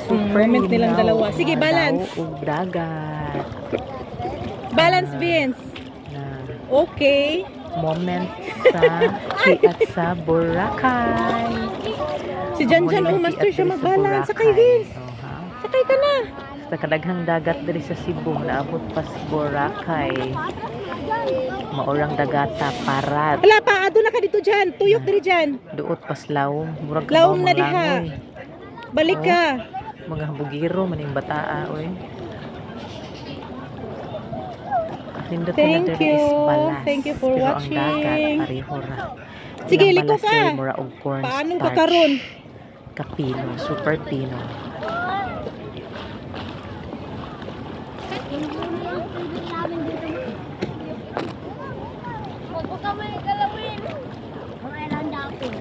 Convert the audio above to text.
Super Moment nilang linaw dalawa. ang Sige, mga balance. daw ug dagat. Balance, Vince. Na Okay. moment sa hiat sa Boracay. Si Janjan, Amo oh, ni master hiat siya diri sa mag-balance. Sakay, Boracay. Vince. Oh, ha? Sakay ka na. Sa kadaghang dagat diri sa Cebu, naabot pa sa Boracay. Maurang dagata parat. Wala pa, ado na ka dito dyan. Tuyok diri dyan. Duot pas lawom, murag Lawom kabaw na diha. manglangoy. Balik ka. Mga bugiro maning bataa oy. Nindot na Thank diri is you. balas. Thank you for Pero watching. ang dagat pareho ra. Sige, Ilang liko balas ka. diri mura og corn Paanong starch. kakaroon? Kapino, super pino. Huwag mo kami galawin. Kung ilang dapin.